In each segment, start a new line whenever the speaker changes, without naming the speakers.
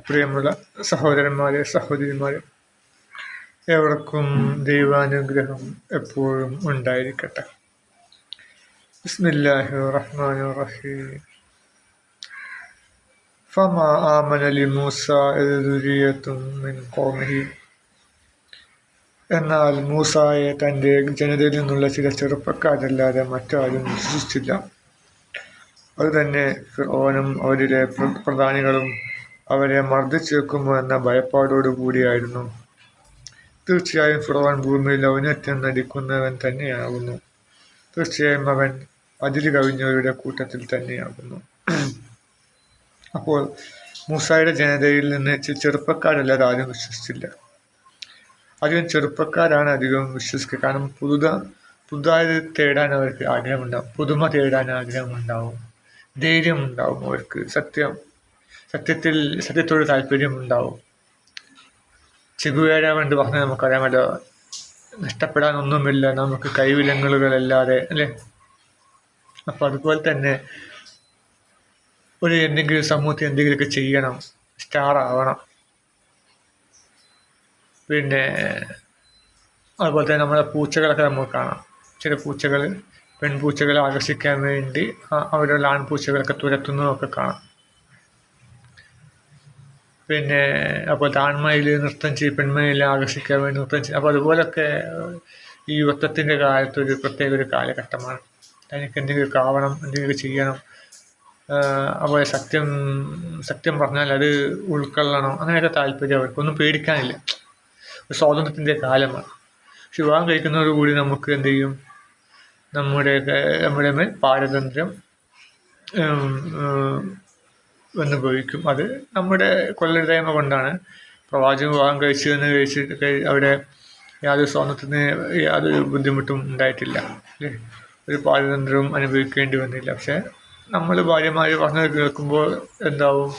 പ്രിയമുള്ള സഹോദരന്മാരെ, സഹോദരിമാരെ, എവർക്കും ദൈവാനുഗ്രഹം എപ്പോഴും ഉണ്ടായിരിക്കട്ടെ. ബിസ്മില്ലാഹിർ റഹ്മാനിർ റഹീം. ഫമാ ആമന ലിമൂസ ദുരിയത്തും മിൻ ഖൗമിഹി. എന്നാൽ മൂസായെ തൻ്റെ ജനതയിൽ നിന്നുള്ള ചില ചെറുപ്പക്കാരല്ലാതെ മറ്റാരും വിശ്വസിച്ചില്ല. അതുതന്നെ ഫിർഔനും അവരുടെ പ്രധാനികളും അവരെ മർദ്ദിച്ചേക്കുമോ എന്ന ഭയപ്പാടോടുകൂടിയായിരുന്നു. തീർച്ചയായും ഫിർഔൻ ഭൂമിയിൽ ഔന്നത്യം നടിക്കുന്നവൻ തന്നെയാകുന്നു. തീർച്ചയായും അവൻ അതിര് കവിഞ്ഞവരുടെ കൂട്ടത്തിൽ തന്നെയാകുന്നു. അപ്പോൾ മൂസായുടെ ജനതയിൽ നിന്ന് ചെറുപ്പക്കാരല്ലാതെ ആരും വിശ്വസിച്ചില്ല. അധികം ചെറുപ്പക്കാരാണ് അധികം വിശ്വസിക്കുക. കാരണം പുതുതായത് തേടാൻ അവർക്ക് ആഗ്രഹമുണ്ടാവും, പുതുമ തേടാൻ ആഗ്രഹമുണ്ടാവും, ധൈര്യമുണ്ടാവും, അവർക്ക് സത്യത്തോട് താല്പര്യമുണ്ടാവും. ചെഗുവേര കൊണ്ട് പറഞ്ഞാൽ നമുക്കറിയാമല്ലോ, നഷ്ടപ്പെടാനൊന്നുമില്ല നമുക്ക് കൈവിലങ്ങുകളല്ലാതെ, അല്ലേ? അപ്പം അതുപോലെ തന്നെ എന്തെങ്കിലും സമൂഹത്തിൽ എന്തെങ്കിലുമൊക്കെ ചെയ്യണം, സ്റ്റാർ ആവണം. പിന്നെ അതുപോലെ തന്നെ നമ്മളെ പൂച്ചകളൊക്കെ നമുക്ക് കാണാം. ചില പൂച്ചകൾ പെൺപൂച്ചകളെ ആകർഷിക്കാൻ വേണ്ടി അവരുള്ള ആൺപൂച്ചകളൊക്കെ തുരത്തുന്നതൊക്കെ കാണാം. പിന്നെ അതുപോലെ ആൺമയിൽ നൃത്തം ചെയ്യും, പെൺമയിലെ ആകർഷിക്കാൻ വേണ്ടി നൃത്തം ചെയ്യും. അപ്പോൾ അതുപോലൊക്കെ ഈ യുവത്വത്തിൻ്റെ കാലത്ത് ഒരു പ്രത്യേക ഒരു കാലഘട്ടമാണ്. എനിക്ക് എന്തെങ്കിലുമൊക്കെ ആവണം, എന്തെങ്കിലുമൊക്കെ ചെയ്യണം, അതുപോലെ സത്യം പറഞ്ഞാൽ അത് ഉൾക്കൊള്ളണം, അങ്ങനെയൊക്കെ താല്പര്യം അവർക്കൊന്നും പേടിക്കാനില്ല. ഒരു സ്വാതന്ത്ര്യത്തിൻ്റെ കാലമാണ്. പക്ഷെ വിവാഹം കഴിക്കുന്നതോടുകൂടി നമുക്ക് എന്ത് ചെയ്യും? നമ്മുടെ മേൽ പാരതന്ത്ര്യം അനുഭവിക്കും. അത് നമ്മുടെ കൊള്ളരുതായ്മ കൊണ്ടാണ്. പ്രവാചകൻ വിവാഹം കഴിച്ചിട്ട് അവിടെ യാതൊരു സ്വാതന്ത്ര്യത്തിന് യാതൊരു ബുദ്ധിമുട്ടും ഉണ്ടായിട്ടില്ല, അല്ലേ? ഒരു പാരതന്ത്ര്യവും അനുഭവിക്കേണ്ടി വന്നില്ല. പക്ഷെ നമ്മൾ ഭാര്യമാര് പറഞ്ഞത് കേൾക്കുമ്പോൾ എന്താവും?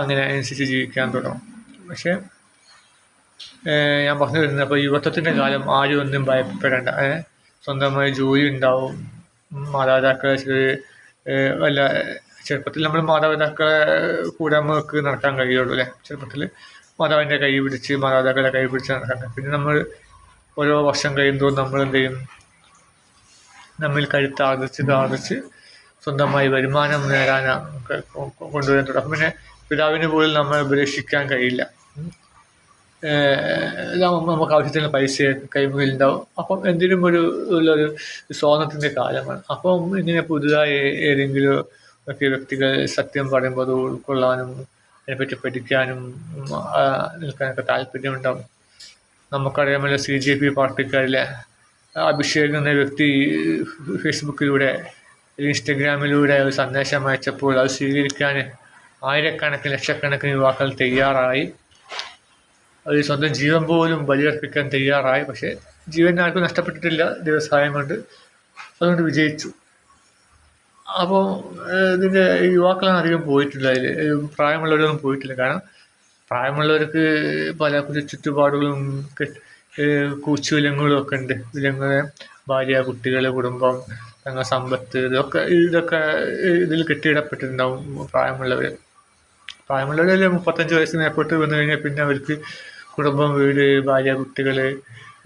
അങ്ങനെ അനുസരിച്ച് ജീവിക്കാൻ തുടങ്ങും. പക്ഷെ ഞാൻ പറഞ്ഞു വരുന്നത്, അപ്പോൾ യുവത്വത്തിൻ്റെ കാലം ആരും ഒന്നും ഭയപ്പെടേണ്ട. സ്വന്തമായി ജോലി ഉണ്ടാവും. മാതാപിതാക്കളെ വല്ല ചെറുപ്പത്തിൽ നമ്മൾ മാതാപിതാക്കളെ കൂടെ നമുക്ക് നടക്കാൻ കഴിയുള്ളൂ, അല്ലേ? ചെറുപ്പത്തിൽ മാതാവിൻ്റെ കൈ പിടിച്ച് മാതാപിതാക്കളെ കൈ പിടിച്ച് നടക്കാൻ കഴിയും. പിന്നെ നമ്മൾ ഓരോ വർഷം കഴിയുമ്പോൾ നമ്മൾ എന്ത് ചെയ്യും? നമ്മിൽ കഴുത്താർജിച്ച് സ്വന്തമായി വരുമാനം നേടാനാണ് കൊണ്ടുവരാൻ തുടങ്ങും. പിന്നെ പിതാവിന് പോലും നമ്മൾ ഉപേക്ഷിക്കാൻ കഴിയില്ല. നമുക്ക് ആവശ്യത്തിന് പൈസ കൈമുതലുണ്ടാവും. അപ്പം എന്തിനും ഉള്ളൊരു സ്വാതന്ത്ര്യത്തിൻ്റെ കാലമാണ്. അപ്പം ഇങ്ങനെ പുതുതായി ഏതെങ്കിലും ഒക്കെ വ്യക്തികൾ സത്യം പറയുമ്പോൾ അത് ഉൾക്കൊള്ളാനും അതിനെപ്പറ്റി പഠിക്കാനും നിൽക്കാനൊക്കെ താല്പര്യമുണ്ടാവും. നമുക്കറിയാമല്ലോ, CJP പാർട്ടിക്കാരിലെ അഭിഷേക് എന്ന വ്യക്തി ഫേസ്ബുക്കിലൂടെ ഇൻസ്റ്റഗ്രാമിലൂടെ ഒരു സന്ദേശം അയച്ചപ്പോൾ അത് സ്വീകരിക്കാൻ ആയിരക്കണക്കിന് ലക്ഷക്കണക്കിന് യുവാക്കൾ തയ്യാറായി. അവർ സ്വന്തം ജീവൻ പോലും ബലിയർപ്പിക്കാൻ തയ്യാറായി. പക്ഷേ ജീവൻ ആർക്കും നഷ്ടപ്പെട്ടിട്ടില്ല ദൈവസഹായം കൊണ്ട്. അതുകൊണ്ട് വിജയിച്ചു. അപ്പോൾ ഇതിൻ്റെ യുവാക്കളാണ് അധികം പോയിട്ടില്ല. അതിൽ പ്രായമുള്ളവരൊന്നും പോയിട്ടില്ല. കാരണം പ്രായമുള്ളവർക്ക് പല ചുറ്റുപാടുകളും കൂച്ചുവിലങ്ങുകളും ഒക്കെ ഉണ്ട്. വിലങ്ങുകളെ ഭാര്യ, കുട്ടികൾ, കുടുംബം, തങ്ങളുടെ സമ്പത്ത്, ഇതൊക്കെ ഇതിൽ കെട്ടിയിടപ്പെട്ടിട്ടുണ്ടാവും. പ്രായമുള്ളവർ 35 വയസ്സിന് മേപ്പോട്ട് വന്നു കഴിഞ്ഞാൽ പിന്നെ അവർക്ക് കുടുംബം, വീട്, ഭാര്യ, കുട്ടികൾ,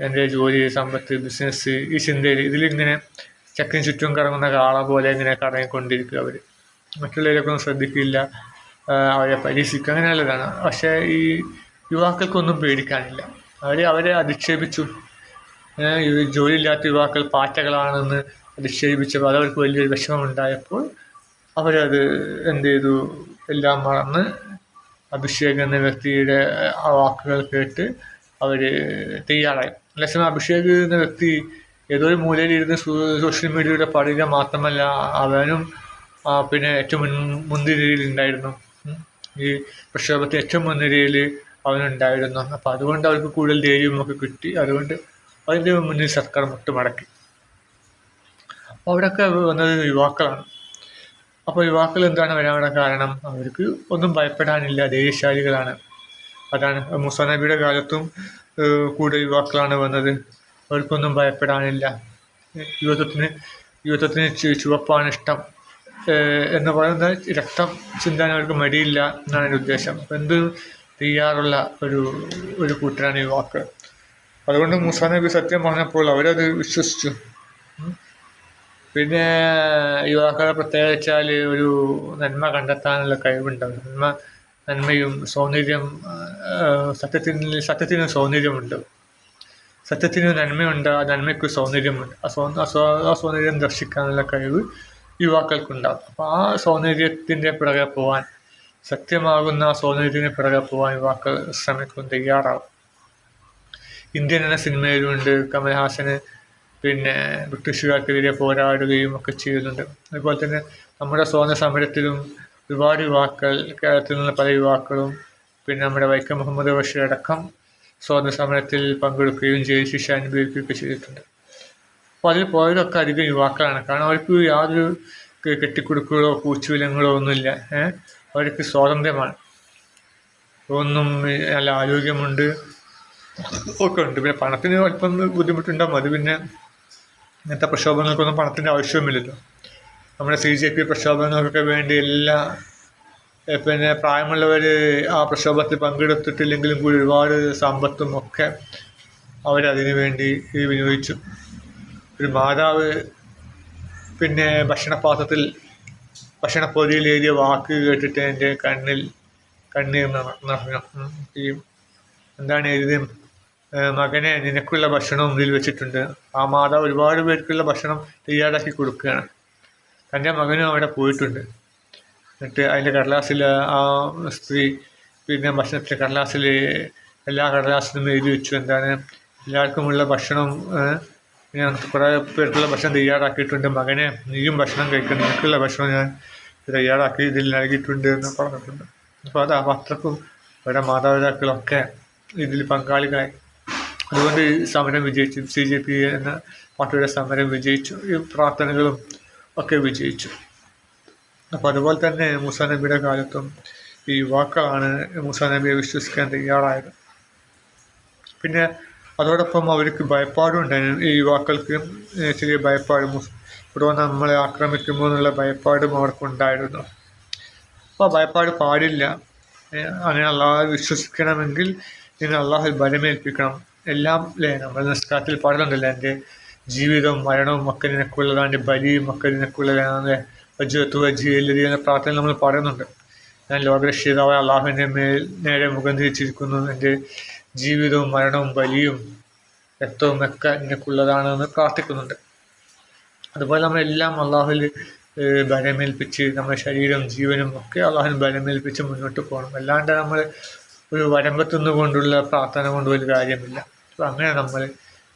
എൻ്റെ ജോലി, സമ്പത്ത്, ബിസിനസ്, ഈ ചിന്തയിൽ ഇതിലിങ്ങനെ ചക്കിന് ചുറ്റും കറങ്ങുന്ന കാള പോലെ ഇങ്ങനെ കറങ്ങിക്കൊണ്ടിരിക്കുക. അവർ മറ്റുള്ളവരൊക്കെ ശ്രദ്ധിക്കില്ല, അവരെ പരീക്ഷിക്കുക, അങ്ങനെയുള്ളതാണ്. പക്ഷേ ഈ യുവാക്കൾക്കൊന്നും പേടിക്കാനില്ല. അവരെ അധിക്ഷേപിച്ചു. ജോലിയില്ലാത്ത യുവാക്കൾ പാറ്റകളാണെന്ന് അധിക്ഷേപിച്ചപ്പോൾ അതവർക്ക് വലിയൊരു വിഷമമുണ്ടായപ്പോൾ അവരത് എന്ത് ചെയ്തു? എല്ലാം മറന്ന് അഭിഷേക് എന്ന വ്യക്തിയുടെ ആ വാക്കുകൾ കേട്ട് അവർ തയ്യാറായി. അതേസമയം അഭിഷേക് എന്ന വ്യക്തി ഏതോ ഒരു മൂലയിലിരുന്ന് സോഷ്യൽ മീഡിയയുടെ പറയുക മാത്രമല്ല, അവനും പിന്നെ ഏറ്റവും മുൻനിരയിൽ ഉണ്ടായിരുന്നു. ഈ പ്രക്ഷോഭത്തിൽ ഏറ്റവും മുൻനിരയിൽ അവനുണ്ടായിരുന്നു. അപ്പോൾ അതുകൊണ്ട് അവർക്ക് കൂടുതൽ ധൈര്യമൊക്കെ കിട്ടി. അതുകൊണ്ട് അതിൻ്റെ മുന്നിൽ സർക്കാർ മുട്ടുമടക്കി. അപ്പോൾ അവിടെയൊക്കെ വന്നത് യുവാക്കളാണ്. അപ്പോൾ യുവാക്കൾ എന്താണ് വരാനുള്ള കാരണം? അവർക്ക് ഒന്നും ഭയപ്പെടാനില്ല, ധൈര്യശാലികളാണ്. അതാണ് മൂസാ നബിയുടെ കാലത്തും കൂടെ യുവാക്കളാണ് വന്നത്. അവർക്കൊന്നും ഭയപ്പെടാനില്ല. യുവത്വത്തിന് ചുവപ്പാണ് ഇഷ്ടം. എന്ന് പറയുന്ന രക്തം ചിന്താൻ അവർക്ക് മടിയില്ല എന്നാണ് എൻ്റെ ഉദ്ദേശം. അപ്പം എന്ത് തയ്യാറുള്ള ഒരു കൂട്ടരാണ് യുവാക്കൾ. അതുകൊണ്ട് മൂസാ നബി സത്യം പറഞ്ഞപ്പോൾ അവരത് വിശ്വസിച്ചു. പിന്നെ യുവാക്കളെ പ്രത്യേകിച്ചാൽ ഒരു നന്മ കണ്ടെത്താനുള്ള കഴിവുണ്ടാവും. നന്മയും സൗന്ദര്യം, സത്യത്തിന് സൗന്ദര്യമുണ്ട്, സത്യത്തിന് നന്മയുണ്ട്, ആ നന്മയ്ക്ക് സൗന്ദര്യമുണ്ട്. ആ സൗന്ദര്യം ദർശിക്കാനുള്ള കഴിവ് യുവാക്കൾക്കുണ്ടാകും. അപ്പോൾ ആ സൗന്ദര്യത്തിൻ്റെ പിറകെ പോകാൻ, സത്യമാകുന്ന ആ സൗന്ദര്യത്തിന് പിറകെ പോകാൻ യുവാക്കൾ ശ്രമിക്കും, തയ്യാറാവും. ഇന്ത്യൻ എന്ന സിനിമയിലുണ്ട് കമൽഹാസന് പിന്നെ ബ്രിട്ടീഷുകാർക്കെതിരെ പോരാടുകയും ഒക്കെ ചെയ്യുന്നുണ്ട്. അതുപോലെ തന്നെ നമ്മുടെ സ്വാതന്ത്ര്യ സമരത്തിലും ഒരുപാട് യുവാക്കൾ, കേരളത്തിൽ നിന്നുള്ള പല യുവാക്കളും, പിന്നെ നമ്മുടെ വൈക്കം മുഹമ്മദ് ബഷീർ അടക്കം സ്വാതന്ത്ര്യ സമരത്തിൽ പങ്കെടുക്കുകയും ജയിൽ ശിക്ഷ അനുഭവിക്കുകയൊക്കെ ചെയ്തിട്ടുണ്ട്. അപ്പോൾ അതിൽ പോയതൊക്കെ അധികം യുവാക്കളാണ്. കാരണം അവർക്ക് യാതൊരു കെട്ടിക്കൊടുക്കുകളോ പൂച്ചുവിലങ്ങളോ ഒന്നുമില്ല. അവർക്ക് സ്വാതന്ത്ര്യമാണ്. ഒന്നും നല്ല ആരോഗ്യമുണ്ട്, ഒക്കെ ഉണ്ട്. പിന്നെ പണത്തിന് അല്പം ബുദ്ധിമുട്ടുണ്ടാകും. അത് പിന്നെ ഇങ്ങനത്തെ പ്രക്ഷോഭങ്ങൾക്കൊന്നും പണത്തിൻ്റെ ആവശ്യവുമില്ലല്ലോ. നമ്മുടെ CJP പ്രക്ഷോഭങ്ങൾക്കൊക്കെ വേണ്ടി എല്ലാ പിന്നെ പ്രായമുള്ളവർ ആ പ്രക്ഷോഭത്തിൽ പങ്കെടുത്തിട്ടില്ലെങ്കിലും കൂടി ഒരുപാട് സമ്പത്തും ഒക്കെ അവരതിനു വേണ്ടി വിനിയോഗിച്ചു. ഒരു മാതാവ് പിന്നെ ഭക്ഷണപാത്രത്തിൽ ഭക്ഷണപ്പൊതിയിൽ എഴുതിയ വാക്ക് കേട്ടിട്ട് എൻ്റെ കണ്ണീർ നിറഞ്ഞു. ഈ എന്താണ് എഴുതിയത്? മകനെ, നിനക്കുള്ള ഭക്ഷണം ഇതിൽ വെച്ചിട്ടുണ്ട്. ആ മാതാവ് ഒരുപാട് പേർക്കുള്ള ഭക്ഷണം തയ്യാറാക്കി കൊടുക്കുകയാണ്. തൻ്റെ മകനും അവിടെ പോയിട്ടുണ്ട്. എന്നിട്ട് അതിൻ്റെ കടലാസിൽ ആ സ്ത്രീ പിന്നെ ഭക്ഷണത്തിൻ്റെ കടലാസിൽ എല്ലാ കടലാസിലും എഴുതി വെച്ചു, എന്താണ് എല്ലാവർക്കുമുള്ള ഭക്ഷണം, കുറേ പേർക്കുള്ള ഭക്ഷണം തയ്യാറാക്കിയിട്ടുണ്ട്. മകനെ, നീയും ഭക്ഷണം കഴിക്കണം, നിനക്കുള്ള ഭക്ഷണം ഞാൻ തയ്യാറാക്കി ഇതിൽ നൽകിയിട്ടുണ്ട് എന്ന് പറഞ്ഞിട്ടുണ്ട്. അപ്പോൾ അത് അത്രക്കും അവരുടെ മാതാപിതാക്കളൊക്കെ ഇതിൽ പങ്കാളികളായി. അതുകൊണ്ട് ഈ സമരം വിജയിച്ചു. CJP എന്ന പാർട്ടിയുടെ സമരം വിജയിച്ചു. ഈ പ്രാർത്ഥനകളും ഒക്കെ വിജയിച്ചു. അപ്പോൾ അതുപോലെ തന്നെ മൂസാ നബിയുടെ കാലത്തും ഈ യുവാക്കളാണ് മൂസാ നബിയെ വിശ്വസിക്കാൻ തയ്യാറായത്. പിന്നെ അതോടൊപ്പം അവർക്ക് ഭയപ്പാടും ഉണ്ടായിരുന്നു. ഈ യുവാക്കൾക്ക് ചെറിയ ഭയപ്പാട്, ഇവിടെ നമ്മളെ ആക്രമിക്കുമോ എന്നുള്ള ഭയപ്പാടും അവർക്കുണ്ടായിരുന്നു. അപ്പോൾ ഭയപ്പാട് പാടില്ല. അങ്ങനെ അള്ളാഹുവിൽ വിശ്വസിക്കണമെങ്കിൽ നിങ്ങൾ അള്ളാഹുവിൽ ബലമേൽപ്പിക്കണം. എല്ലാം അല്ലേ നമ്മൾ നിസ്കാരത്തിൽ പാടുന്നുണ്ടല്ലോ, എൻ്റെ ജീവിതവും മരണവും ഒക്കെ നിനക്കുള്ളതാണ്, എൻ്റെ ബലിയും ഒക്കെ നിനക്കുള്ളതാണ്, വജ്ജുവല്ലതി എന്ന പ്രാർത്ഥന നമ്മൾ പറയുന്നുണ്ട്. ഞാൻ ലോകരക്ഷിതാവായ അള്ളാഹുവിൻ്റെ നേരെ മുഖം തിരിച്ചിരിക്കുന്നു, എൻ്റെ ജീവിതവും മരണവും ബലിയും രക്തവും ഒക്കെ നിനക്കുള്ളതാണെന്ന് പ്രാർത്ഥിക്കുന്നുണ്ട്. അതുപോലെ നമ്മളെല്ലാം അള്ളാഹുവിൽ ബലമേൽപ്പിച്ച് നമ്മുടെ ശരീരം ജീവനും ഒക്കെ അള്ളാഹുവിന് ബലമേൽപ്പിച്ച് മുന്നോട്ട് പോകണം. അല്ലാണ്ട് നമ്മൾ ഒരു വരമ്പത്തുനിന്ന് കൊണ്ടുള്ള പ്രാർത്ഥന കൊണ്ട് ഒരു കാര്യമില്ല. അപ്പോൾ അങ്ങനെ നമ്മൾ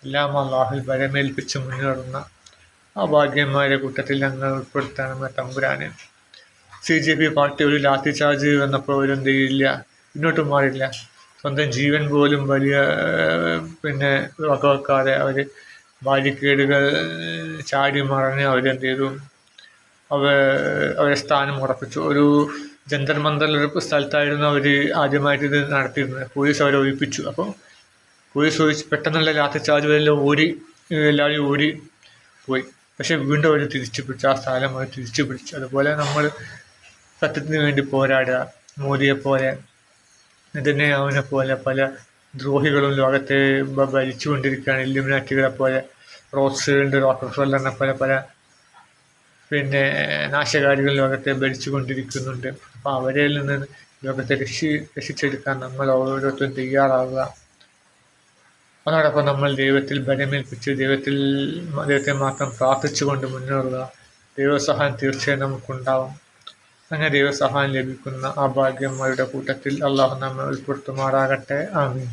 എല്ലാം അള്ളാഹുവിൽ ബലമേൽപ്പിച്ച് മുന്നേറുന്ന ആ ഭാഗ്യന്മാരെ കൂട്ടത്തിൽ ഞങ്ങൾ ഉൾപ്പെടുത്താൻ നമ്മുടെ തമ്പുരാനെ. CJP പാർട്ടി ഒരു ലാത്തി ചാർജ് വന്നപ്പോൾ അവരെന്ത് ചെയ്യില്ല, മുന്നോട്ട് മാറില്ല. സ്വന്തം ജീവൻ പോലും വലിയ പിന്നെ വകവെക്കാതെ അവർ ബാരിക്കേഡുകൾ ചാടി മറിഞ്ഞ് അവരെന്ത് ചെയ്തു, അവരെ സ്ഥാനം ഉറപ്പിച്ചു. ഒരു ജന്തർ മന്ദർ ഒരു സ്ഥലത്തായിരുന്നു അവർ ആദ്യമായിട്ട് ഇത് നടത്തിയിരുന്നത്. പോലീസ് അവരെ ഒഴിപ്പിച്ചു. അപ്പോൾ പോലീസ് ഒഴിച്ച് പെട്ടെന്നുള്ള ലാത്തി ചാർജ് എല്ലാവരും ഓടി പോയി. പക്ഷെ വീണ്ടും അവർ തിരിച്ചു പിടിച്ചു, ആ സ്ഥലം അവർ തിരിച്ചു പിടിച്ചു. അതുപോലെ നമ്മൾ സത്യത്തിന് വേണ്ടി പോരാടുക. മോദിയെ പോലെ, നെതന്യാഹുവിനെ പോലെ പല ദ്രോഹികളും ലോകത്തെ ഭരിച്ചുകൊണ്ടിരിക്കുകയാണ്. ഇല്ലുമിനാറ്റികളെ പോലെ, റോക്ക്ഫെല്ലറിനെ പോലെ പല പിന്നെ നാശകാരികൾ ലോകത്തെ ഭരിച്ചുകൊണ്ടിരിക്കുന്നുണ്ട്. അപ്പോൾ അവരിൽ നിന്ന് ലോകത്തെ രക്ഷിച്ചെടുക്കാൻ നമ്മൾ ഓരോരുത്തരും തയ്യാറാവുക. അതോടൊപ്പം നമ്മൾ ദൈവത്തിൽ ബലമേൽപ്പിച്ച് ദൈവത്തെ മാത്രം പ്രാർത്ഥിച്ചുകൊണ്ട് മുന്നേറുക. ദൈവസഹായം തീർച്ചയായും നമുക്കുണ്ടാവും. അങ്ങനെ ദൈവസഹായം ലഭിക്കുന്ന ആ ഭാഗ്യന്മാരുടെ കൂട്ടത്തിൽ അള്ളാഹു നമ്മെ ഉൾപ്പെടുത്തുമാറാകട്ടെ. ആമീൻ.